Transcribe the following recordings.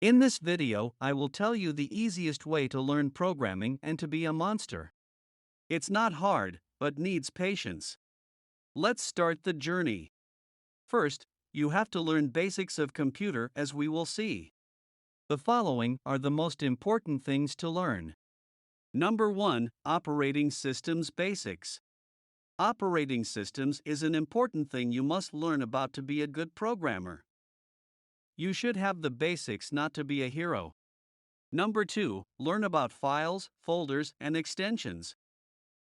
In this video, I will tell you the easiest way to learn programming and to be a monster. It's not hard, but needs patience. Let's start the journey. First, you have to learn basics of computer as we will see. The following are the most important things to learn. Number 1, Operating Systems Basics. Operating systems is an important thing you must learn about to be a good programmer. You should have the basics not to be a hero. Number 2, learn about files, folders, and extensions.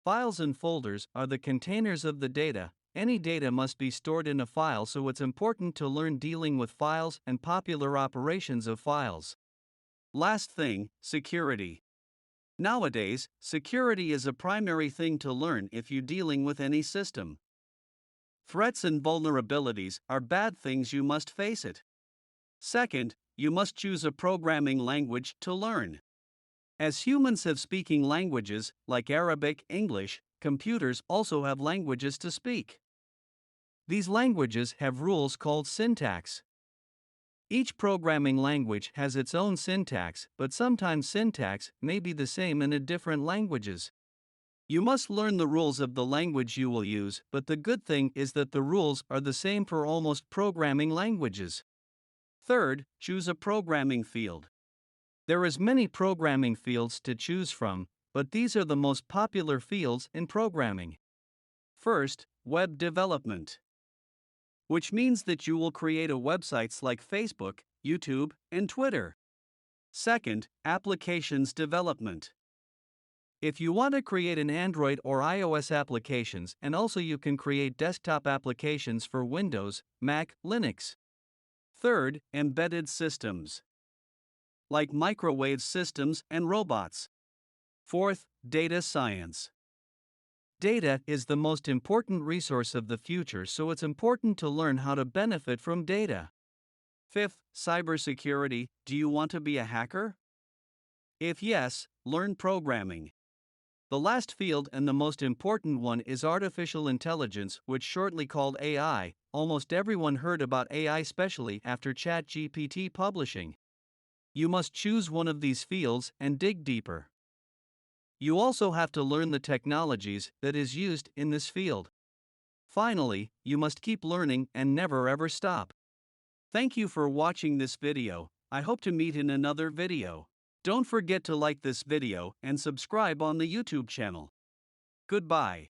Files and folders are the containers of the data. Any data must be stored in a file, so it's important to learn dealing with files and popular operations of files. Last thing, security. Nowadays, security is a primary thing to learn if you're dealing with any system. Threats and vulnerabilities are bad things, you must face it. Second, you must choose a programming language to learn. As humans have speaking languages, like Arabic, English, computers also have languages to speak. These languages have rules called syntax. Each programming language has its own syntax, but sometimes syntax may be the same in different languages. You must learn the rules of the language you will use, but the good thing is that the rules are the same for almost programming languages. Third, choose a programming field. There is many programming fields to choose from, but these are the most popular fields in programming. First, web development, which means that you will create a websites like Facebook, YouTube, and Twitter. Second, applications development. If you want to create an Android or iOS applications, and also you can create desktop applications for Windows, Mac, Linux. Third, embedded systems, like microwave systems and robots. Fourth, data science. Data is the most important resource of the future, so it's important to learn how to benefit from data. Fifth, cybersecurity. Do you want to be a hacker? If yes, learn programming. The last field and the most important one is artificial intelligence, which shortly called AI. Almost everyone heard about AI, especially after ChatGPT publishing. You must choose one of these fields and dig deeper. You also have to learn the technologies that is used in this field. Finally, you must keep learning and never ever stop. Thank you for watching this video. I hope to meet in another video. Don't forget to like this video and subscribe on the YouTube channel. Goodbye.